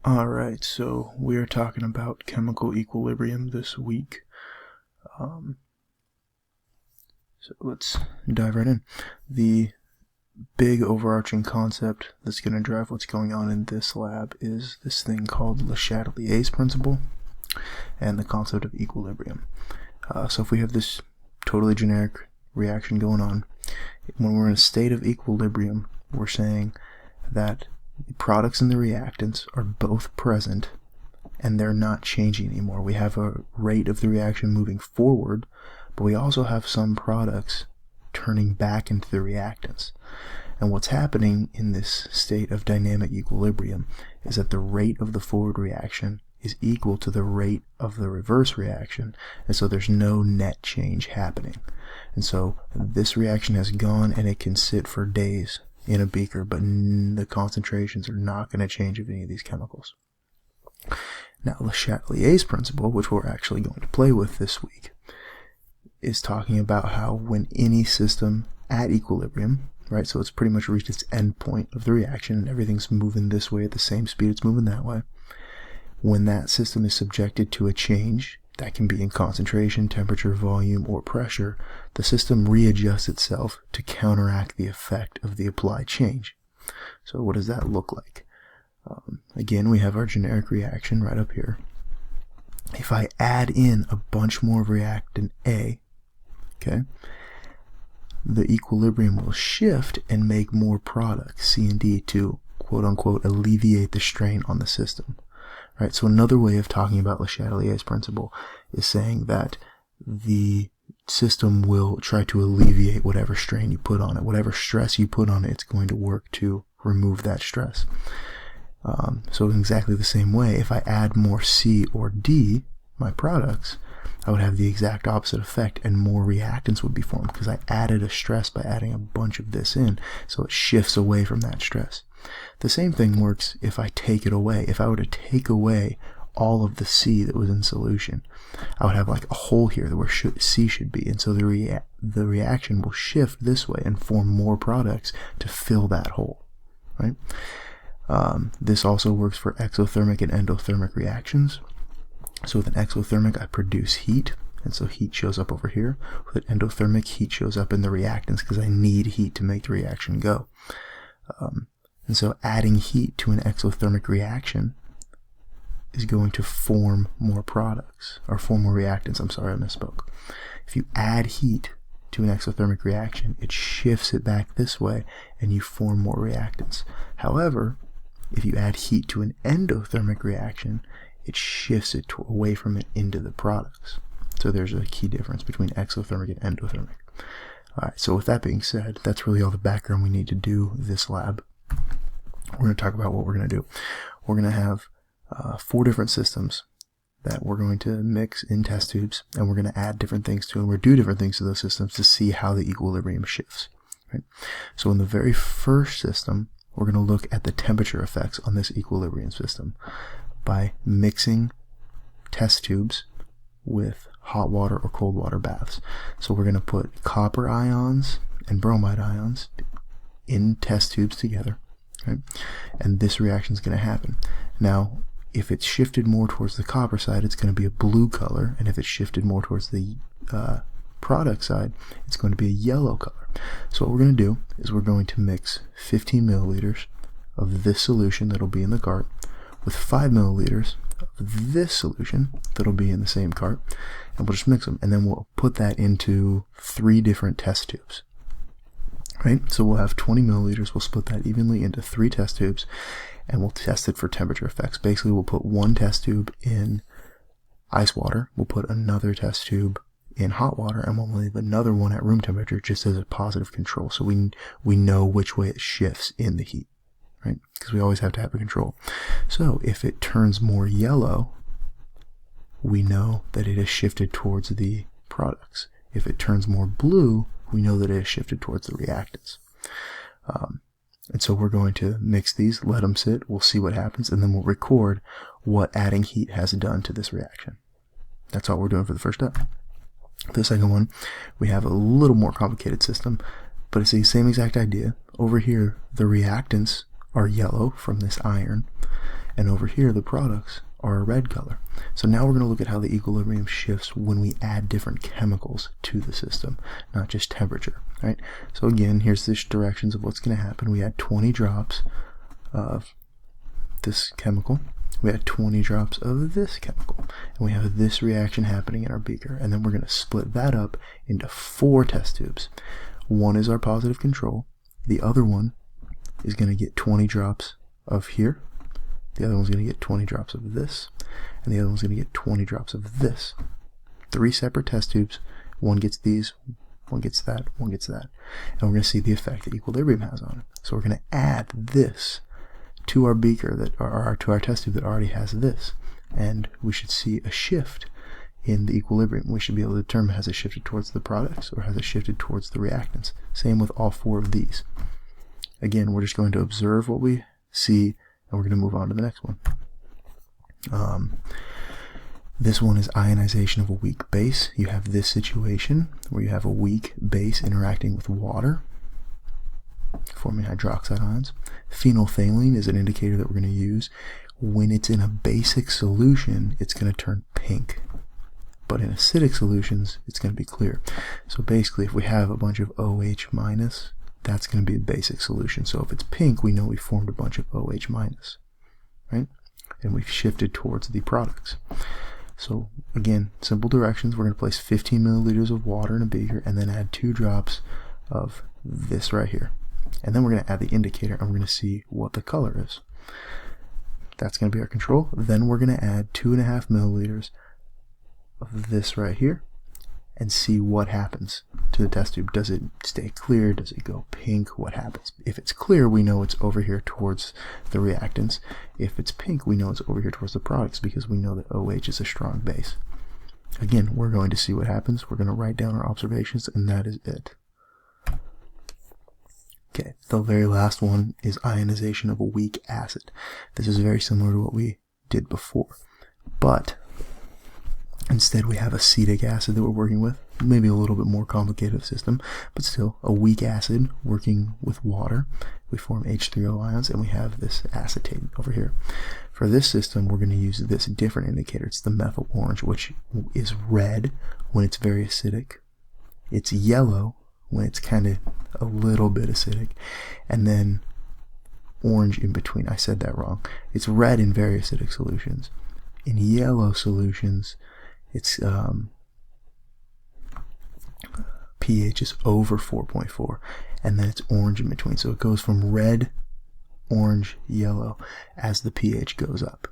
Alright, so we are talking about chemical equilibrium this week. So let's dive right in. The big overarching concept that's going to drive what's going on in this lab is this thing called Le Chatelier's principle and the concept of equilibrium. So if we have this totally generic reaction going on, when we're in a state of equilibrium, we're saying that the products and the reactants are both present and they're not changing anymore. We have a rate of the reaction moving forward, but we also have some products turning back into the reactants. And what's happening in this state of dynamic equilibrium is that the rate of the forward reaction is equal to the rate of the reverse reaction, and so there's no net change happening. And so this reaction has gone and it can sit for days in a beaker, but the concentrations are not going to change of any of these chemicals. Now, Le Chatelier's principle, which we're actually going to play with this week, is talking about how when any system at equilibrium, right, so it's pretty much reached its end point of the reaction and everything's moving this way at the same speed it's moving that way, when that system is subjected to a change, that can be in concentration, temperature, volume, or pressure, the system readjusts itself to counteract the effect of the applied change. So what does that look like? Again, we have our generic reaction right up here. If I add in a bunch more of reactant A, okay, the equilibrium will shift and make more products, C and D, to quote-unquote alleviate the strain on the system. Right, so another way of talking about Le Chatelier's principle is saying that the system will try to alleviate whatever strain you put on it. Whatever stress you put on it, it's going to work to remove that stress. So in exactly the same way, if I add more C or D, my products, I would have the exact opposite effect and more reactants would be formed because I added a stress by adding a bunch of this in, so it shifts away from that stress. The same thing works if I take it away. If I were to take away all of the C that was in solution, I would have like a hole here where C should be, and so the reaction will shift this way and form more products to fill that hole, right? This also works for exothermic and endothermic reactions. So with an exothermic, I produce heat, and so heat shows up over here. With an endothermic, heat shows up in the reactants because I need heat to make the reaction go. And so adding heat to an exothermic reaction is going to form more products, or form more reactants. I'm sorry, I misspoke. If you add heat to an exothermic reaction, it shifts it back this way, and you form more reactants. However, if you add heat to an endothermic reaction, it shifts it away from it into the products. So there's a key difference between exothermic and endothermic. Alright, so with that being said, that's really all the background we need to do this lab. We're going to talk about what we're going to do. We're going to have 4 different systems that we're going to mix in test tubes, and we're going to add different things to them, or do different things to those systems to see how the equilibrium shifts. Right? So in the very first system, we're going to look at the temperature effects on this equilibrium system by mixing test tubes with hot water or cold water baths. So we're going to put copper ions and bromide ions in test tubes together, right? And this reaction is going to happen. Now, if it's shifted more towards the copper side, it's going to be a blue color, and if it's shifted more towards the product side, it's going to be a yellow color. So what we're going to do is we're going to mix 15 milliliters of this solution that'll be in the cart with 5 milliliters of this solution that'll be in the same cart, and we'll just mix them, and then we'll put that into 3 different test tubes. Right? So we'll have 20 milliliters, we'll split that evenly into 3 test tubes, and we'll test it for temperature effects. Basically, we'll put one test tube in ice water, we'll put another test tube in hot water, and we'll leave another one at room temperature just as a positive control, so we know which way it shifts in the heat, right? Because we always have to have a control. So if it turns more yellow, we know that it has shifted towards the products. If it turns more blue, we know that it has shifted towards the reactants. And so we're going to mix these, let them sit, we'll see what happens, and then we'll record what adding heat has done to this reaction. That's all we're doing for the first step. The second one, we have a little more complicated system, but it's the same exact idea. Over here, the reactants are yellow from this iron, and over here the products are a red color. So now we're going to look at how the equilibrium shifts when we add different chemicals to the system, not just temperature, right? So again, here's the directions of what's going to happen. We add 20 drops of this chemical, we add 20 drops of this chemical, and we have this reaction happening in our beaker, and then we're going to split that up into 4 test tubes. One is our positive control, the other one is going to get 20 drops of here, the other one's going to get 20 drops of this, and the other one's going to get 20 drops of this. 3 separate test tubes, one gets these, one gets that, one gets that, and we're going to see the effect that equilibrium has on it. So we're going to add this to our beaker, to our test tube that already has this, and we should see a shift in the equilibrium. We should be able to determine, has it shifted towards the products or has it shifted towards the reactants. Same with all 4 of these. Again, we're just going to observe what we see, and we're going to move on to the next one. This one is ionization of a weak base. You have this situation where you have a weak base interacting with water, forming hydroxide ions. Phenolphthalein is an indicator that we're going to use. When it's in a basic solution, it's going to turn pink. But in acidic solutions, it's going to be clear. So basically, if we have a bunch of OH minus, that's going to be a basic solution. So if it's pink, we know we formed a bunch of OH minus, right? And we've shifted towards the products. So again, simple directions. We're going to place 15 milliliters of water in a beaker and then add 2 drops of this right here. And then we're going to add the indicator, and we're going to see what the color is. That's going to be our control. Then we're going to add 2.5 milliliters of this right here and see what happens to the test tube. Does it stay clear? Does it go pink? What happens? If it's clear, we know it's over here towards the reactants. If it's pink, we know it's over here towards the products, because we know that OH is a strong base. Again, we're going to see what happens. We're going to write down our observations, and that is it. Okay, the very last one is ionization of a weak acid. This is very similar to what we did before, but instead we have acetic acid that we're working with, maybe a little bit more complicated system, but still a weak acid working with water. We form H3O ions, and we have this acetate over here. For this system, we're going to use this different indicator. It's the methyl orange, which is red when it's very acidic. It's yellow when it's kind of a little bit acidic, and then orange in between. I said that wrong. It's red in very acidic solutions. In yellow solutions, it's pH is over 4.4, and then it's orange in between. So it goes from red, orange, yellow as the pH goes up.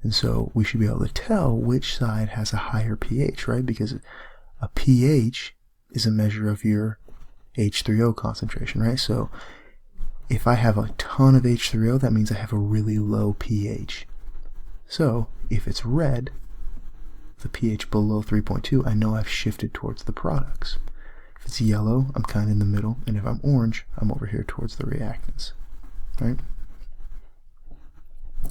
And so we should be able to tell which side has a higher pH, right? Because a pH is a measure of your H3O concentration, right? So if I have a ton of H3O, that means I have a really low pH. So if it's red, the pH below 3.2, I know I've shifted towards the products. If it's yellow, I'm kind of in the middle, and if I'm orange, I'm over here towards the reactants, right?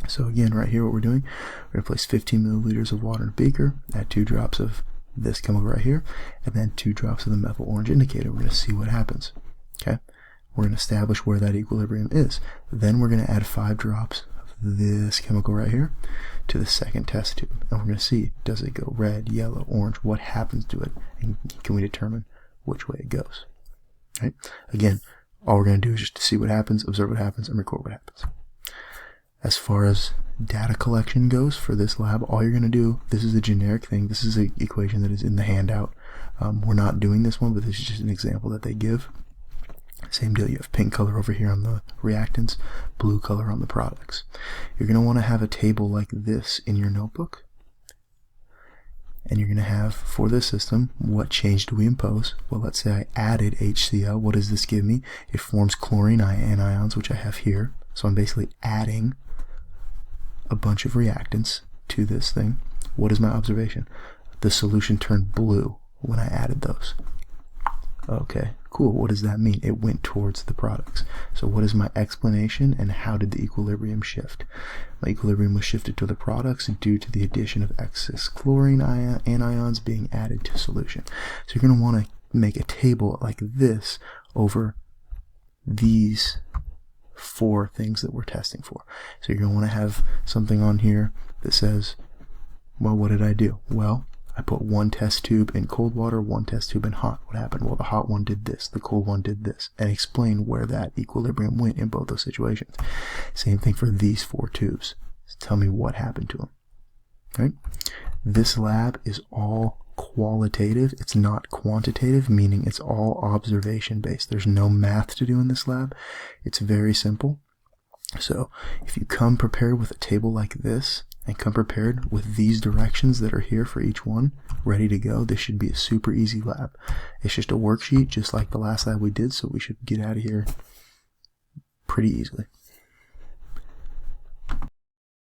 So again, right here, what we're doing, we're going to place 15 milliliters of water in a beaker, add 2 drops of this chemical right here, and then 2 drops of the methyl orange indicator. We're going to see what happens. Okay, we're going to establish where that equilibrium is. Then we're going to add 5 drops of this chemical right here to the second test tube, and we're going to see, does it go red, yellow, orange? What happens to it, and can we determine which way it goes? Right? Again, all we're going to do is just to see what happens, observe what happens, and record what happens. As far as data collection goes for this lab, all you're going to do, this is a generic thing, this is an equation that is in the handout. We're not doing this one, but this is just an example that they give. Same deal, you have pink color over here on the reactants, blue color on the products. You're going to want to have a table like this in your notebook. And you're going to have, for this system, what change do we impose? Well, let's say I added HCl. What does this give me? It forms chlorine anions, which I have here. So I'm basically adding a bunch of reactants to this thing. What is my observation? The solution turned blue when I added those. Okay, cool. What does that mean? It went towards the products. So what is my explanation, and how did the equilibrium shift? My equilibrium was shifted to the products due to the addition of excess chlorine anions being added to solution. So you're going to want to make a table like this over these 4 things that we're testing for. So you're going to want to have something on here that says, well, what did I do? Well, I put 1 test tube in cold water, 1 test tube in hot. What happened? Well, the hot one did this, the cold one did this, and explain where that equilibrium went in both those situations. Same thing for these 4 tubes. So tell me what happened to them. Right? This lab is all qualitative. It's not quantitative, meaning it's all observation based. There's no math to do in this lab. It's very simple. So if you come prepared with a table like this, and come prepared with these directions that are here for each one, ready to go, this should be a super easy lab. It's just a worksheet, just like the last lab we did, so we should get out of here pretty easily.